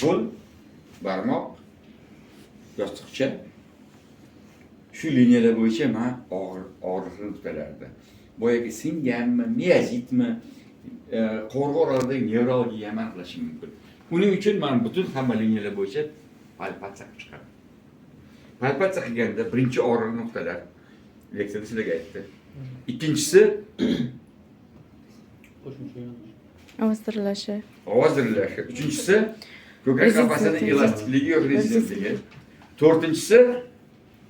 qo'l, barmoq, yostiqcha shu liniyalar bo'yicha men og'riqni nuqtalarida boyagi singanmi, miyozitmi, qo'rg'a oralig'idagi nevralgiya ham aniqlashi mumkin. Uning uchun men butun hamma liniyalar bo'yicha palpatsiya qilib chiqaman. Palpatsiya qilganda birinchi og'riq nuqtalar leksiyada sizlarga aytdi. Ikkinchisi ovoz dirlashi. Ovoz dirlashi. Uchinchisi ko'krak qafasining elastikligi yoki rezistentligi. To'rtinchisi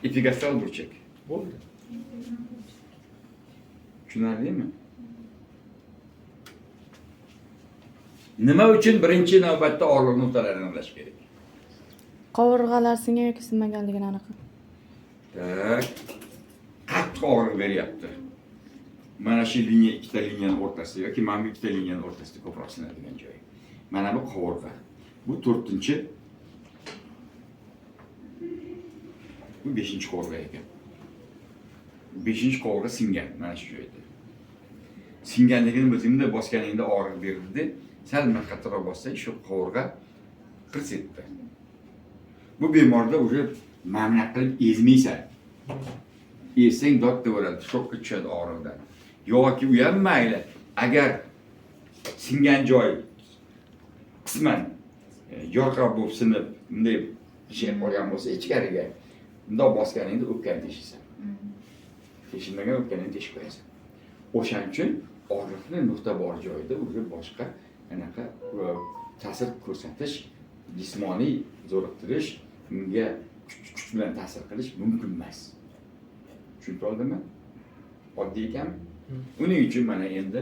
epigastral burchak. Bo'ldi. Tushunarlimi? Nima uchun birinchi navbatda og'riq nuqtalarini aniqlash kerak? Qovurg'alar singan yoki sinmaganligini aniqlash. Tak. Qattiq og'riq beryapti. Mana shu liniya ikkita liniyaning o'rtasida yoki mana bu ikkita liniyaning o'rtasida ko'proq sinadigan joy. Mana bu qovurg'a. Bu 4-chi. Bu 5-chi qovurg'a ekan. 5-chi qovurg'a singan mana shu joyda. Singanligini o'zingda bosganingda og'riq berdi. Sal qattiqroq bossang shu qovurg'a qirs etdi. Bu bemorda o'sha mamnaq qilib ezmaysan. Ezsang dod devoradi, shokka tushadi og'riqdan. Yoki u ham mayli, agar singan joy qisman yorqab bo'lib sinib, bunday ichga qolgan bo'lsa, ichkariga bundoq bosganingda o'pkani teshiysan. Teshilmagan o'pkanini teshib qo'yasan. O'shaning uchun og'riqni nuqta bor joyda o'zi boshqa anaqa ta'sir ko'rsatish, jismoniy zo'riqtirish, unga kuch bilan ta'sir qilish mumkin emas. Tushunib oldimmi? Oddiy ekan. Uning uchun mana endi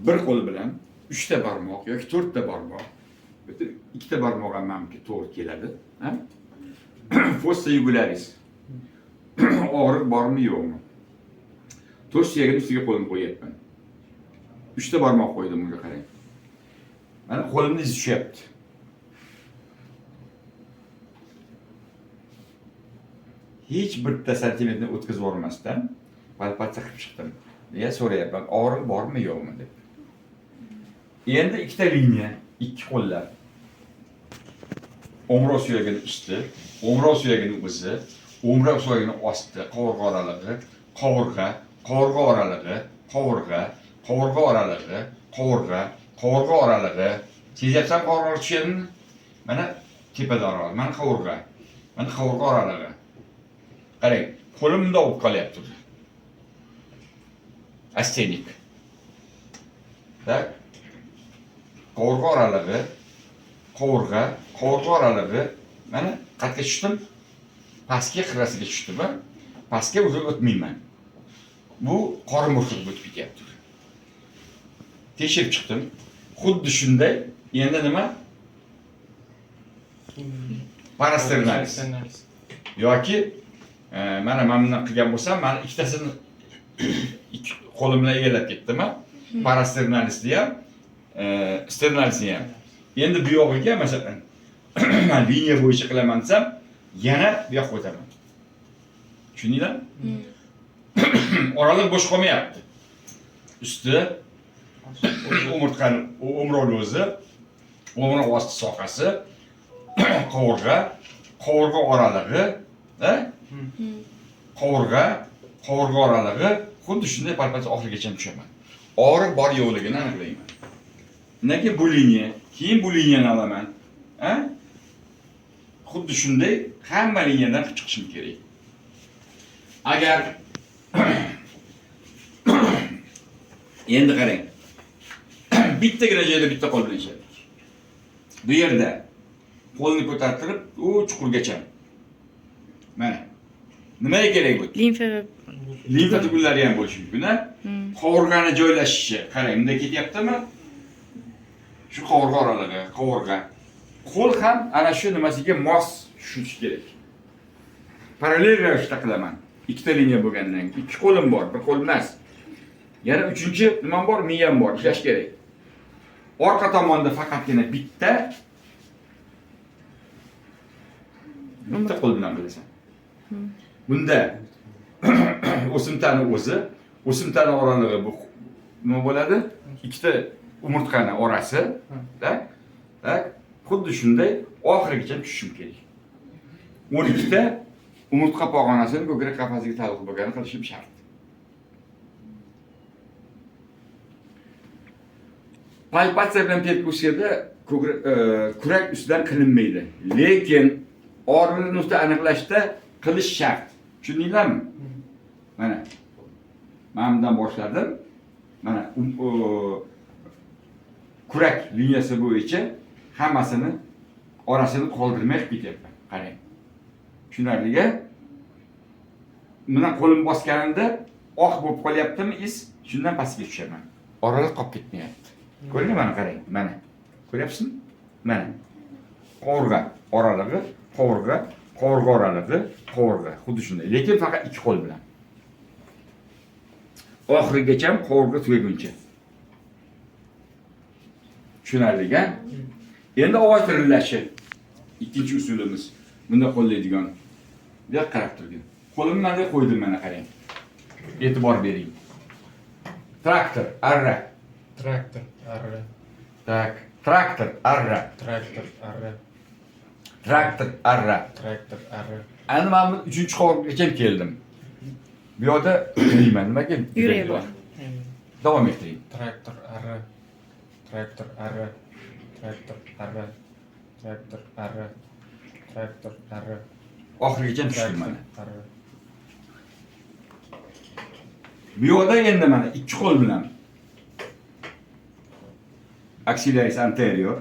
bir qo'l bilan 3 ta barmoq yoki 4 ta barmoq, bitta 2 ta barmoq ham menga to'g'ri keladi, ha? Fossa jugularis. Og'riq bormi yo'qmi? To'sh suyagini ustiga qo'limni qo'yapman. 3 ta barmoq qo'ydim bunga qarang. Mana qo'limni izi tushyapti. Hech bitta santimetrni o'tkazib olmasdan palpatsiya qilib chiqdim. Ya so'rayapman, og'riq bormi yo'qmi deb. Endi ikkita liniya, ikki qo'llar. O'mroq suyagini usti, o'mroq suyagini o'zi, o'mroq suyagini osti, qovurg'a oralig'i, qovurg'a oralig'i, qovurg'a oralig'i, qovurg'a oralig'i. Sezyapsan qovurg'a tushganini? Mana tepada oralig'i, mana qovurg'a oralig'i. Qarang, qo'lim bundoq bo'lib qolyapti. Astenik. Tak. Qovurg'a oralig'i, qovurg'a oralig'i, mana qatga tushdim. Pastga qirrasiga tushdim, ha? Pastga o'zim o'tmayman. Bu qorin bo'shlig'i o'tib ketyapti. Tekshirib chiqdim. Xuddi shunday, endi nima? Parasternalis. Yoki mana bundan qilgan bo'lsam, mana ikkitasini ikki qo'lim bilan egallab ketdim, ha? Parasternalisni ham, sternalisni ham. Endi bu yog'iga masalan, men liniya bo'yicha qilaman desam, yana bu yoqqa o'taman. Tushundinglar? Oraliq bo'sh qolmayapti. Usti umurtqani, o'mroqni o'zi, o'mroq osti sohasi, qovurg'a oralig'i, ha? Qovurg'a oralig'i, xuddi shunday palpatsiya oxirigacha tushaman. Og'riq bor yo'qligini aniqlayman. Undan keyin bu liniya, keyin bu liniyani olaman. Ha? Xuddi shunday hamma liniyadan qilib chiqishim kerak. Agar endi qarang. Bittagina joyda bitta qo'l bilan ishladik. Bu yerda qo'lni ko'tartirib, u chuqurgacha. Mana. Nimaga kerak bu? Limfa tugullari ham bo'lishi mumkin, ha? Qovurg'ani joylashishi, qarang, bunday ketyaptimi? Shu qovurg'a oralig'i, qovurg'a. Qo'l ham ana shu nimasiga mos tushishi kerak. Parallel ravishda qilaman. Ikkita liniya bo'lgandan keyin ikki qo'lim bor, bir qo'l emas. Yana uchinchi nimam bor, miyam bor, ishlash kerak. Orqa tomonda faqatgina bitta qo'l bilan qilasan. Bunda o'simtani o'zi, o'simtani oralig'i bu nima bo'ladi? Ikkita umurtqani orasi, tak? Xuddi shunday oxirigacha tushishim kerak. 12 ta umurtqa pog'onasini ko'krak qafasiga taalluq bo'lganini qilishim shart. Palpatsiya bilan perkussiyada kurak ustidan qilinmaydi. Lekin og'riqni nuqta aniqlashda qilish shart. Tushundinglarmi? Mana. Men bundan boshladim. Mana kurak liniyasi bo'yicha hammasini orasini qoldirmay ketyapman. Qarang. Tushunarliga? Mana qo'lim bosganimda oq bo'lib qolyaptimi is, shundan pastga tushaman. Oraliq qolib ketmayapti. Ko'ring, mana qarang, mana. Ko'ryapsizmi? Mana. Qovurg'a oralig'i, qovurg'a oralig'i, qovurg'a. Xuddi shunday. Lekin faqat ikki qo'l bilan. Oxirigacha qovurg'a tugaguncha. Tushunarliga? Endi ovoz tirillashi. Ikkinchi usulimiz. Bunda qo'llaydigan. Buyoq qarab turgin. Qo'limni mana qo'ydim, mana qarang. E'tibor bering. Traktor, arra. Traktor, arra. Tak, traktor, arra. Traktor, arra. Traktor, arra. Traktor, arra. Endi men 3-qovurg'acha keldim. Bu yerda deyman, nimaga? Yurak bor. Davom ettiring. Traktor, arra. Traktor, arra. Traktor, arra. Traktor, arra. Traktor, arra. Oxirigacha tushdim mana. Arra. Bu yerda endi mana ikki qo'l bilan axillaris anterior.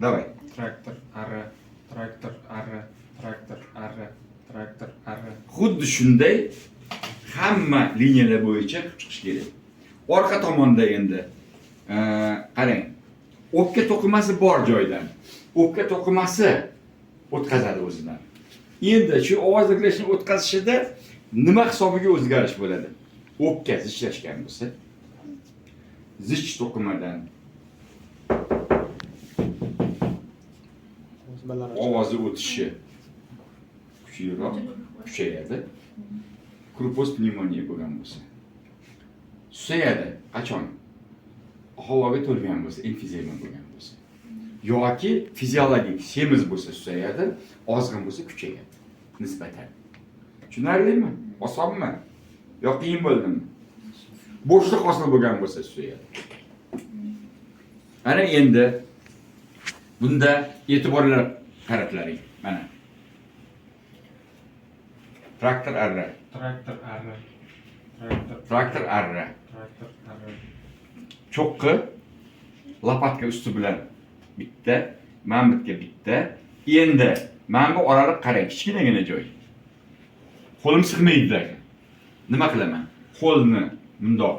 Давай. Traktor, arra. Traktor, arra. Traktor, arra. Traktor, arra. Xuddi shunday hamma liniyalar bo'yicha chiqish kerak. Orqa tomonda endi qarang. O'pka to'qimasi bor joydan. O'pka to'qimasi o'tkazadi o'zidan. Endi shu ovoz tirlashni o'tkazishida nima hisobiga o'zgarish bo'ladi? O'pka zichlashgan bo'lsa, zich to'qimadan ovozi o'tishi kuchliroq, kuchayadi. Krupos pnevmoniya bo'lgan bo'lsa. Susayadi. Qachon? Havoga to'lgan bo'lsa, emfizema bo'lgan bo'lsa. Yoki fiziologik semiz bo'lsa susayadi, ozg'in bo'lsa kuchayadi nisbatan. Tushunarlimi? Osonmi? Yo qiyin bo'ldimi? Bo'shliq hosil bo'lgan bo'lsa susayadi. Ana endi bunda e'tiborlar qaratlaring. Mana. Traktor arra. Traktor, arra. Traktor arra. Traktor, arra. Cho'qqi lopatka usti bilan bitta, men bitga bitta. Endi men bu oraliq qarang, kichkinagina joy. Qo'lim sig'maydi. Nima qilaman? Qo'lni bundoq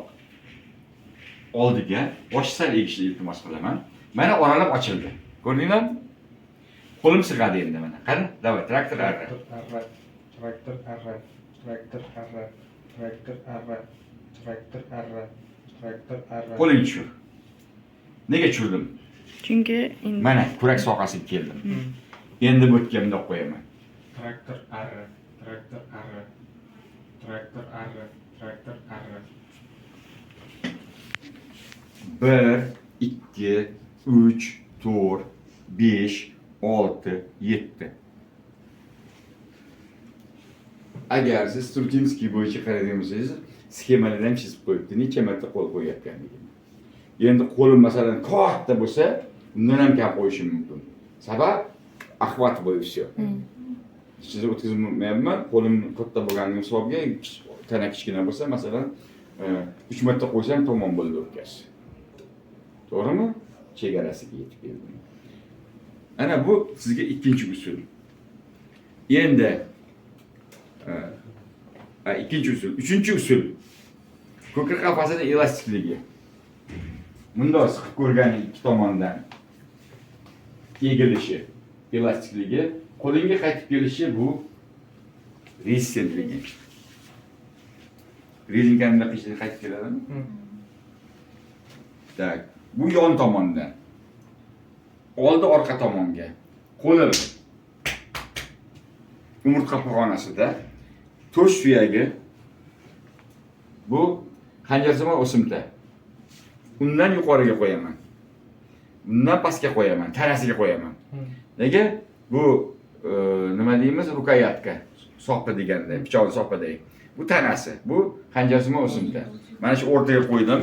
oldiga bosh sal egishni iltimos qilaman. Mana oraliq ochildi. Ko'rdinglarmi? Qo'lim sig'adi endi mana. Qani, davay, traktor arra. Traktor, arra. Traktor, arra. Traktor, arra. Traktor, arra. Traktor, arra. Qo'ling tushir. Nega tushirdim? Chunki Mana kurak sohasiga keldim. Endi bu o'tga bundoq qo'yaman. Traktor, arra. Traktor, arra. Traktor, arra. Traktor, arra. 1, 2, 3, 4, 5, 6, 7. Agar siz Strutinskiy bo'yicha qaraydigan bo'lsangiz, sxemalardan chizib qo'yibdi, necha marta qo'l qo'yayotganligini. Endi qo'lim masalan katta bo'lsa, undan ham kam qo'yishim mumkin. Sabab ahvat bo'yi все. Siz o'tkazmayapman, qo'lim katta bo'lganini hisobga, tana kichkina bo'lsa, masalan 3 marta qo'ysam tamom bo'ldi o'tkaz. To'g'rimi? Chegarasiga yetib keldim. Ana bu sizga ikkinchi usul. Endi ikkinchi usul, uchinchi usul. Ko'krak qafasining elastikligi. Bundoq siqib ko'rgan ikki tomondan egilishi, elastikligi, qo'lingga qaytib kelishi bu rezistentligi. Rezinkanda qishda qaytib keladimi? Tak. Bu yon tomondan. Oldi orqa tomonga. Qo'lim umurtqa pog'onasida to'sh suyagi bu xanjarsima o'simta. Undan yuqoriga qo'yaman. bundan pastga qo'yaman, tanasiga qo'yaman. Hmm. Nega? Bu nima deymiz? Rukoyatka. Soqqa deganda, pichoqni soqqadagi. Bu tanasi, bu xanjasima o'simta. Mana shu o'rtaga qo'ydim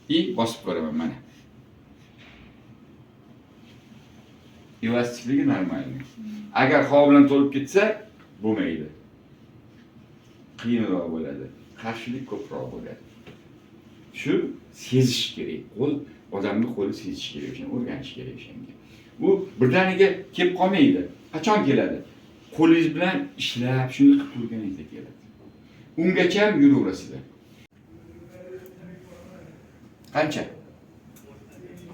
и bosib ko'raman mana. Elastikligi normalniy. Agar havo bilan to'lib ketsa, bo'lmaydi. Qiyinroq bo'ladi. Qarshilik ko'proq bo'ladi. Shu sezish kerak. Qo'l odamning qo'li sezish kerak, o'shani o'rganish kerak o'shanga. Bu birdaniga kelib qolmaydi. Qachon keladi? Qo'lingiz bilan ishlab, shuni qilib turganingizda keladi. Ungacha ham yuraverasizlar. Qancha?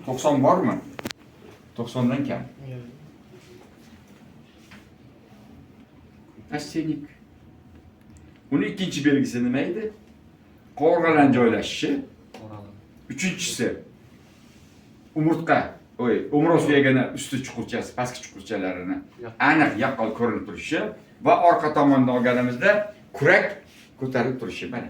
90 bormi? 90 dan kam. Astenik. Uni ikkinchi belgisi nima edi? Qovurg'alarning joylashishi. Uchinchisi umurtqa, umr suyagini usti chuqurchasi, pastki chuqurchalarini aniq yaqqol ko'rinib turishi va orqa tomondan olganimizda kurak ko'tarilib turishi mana.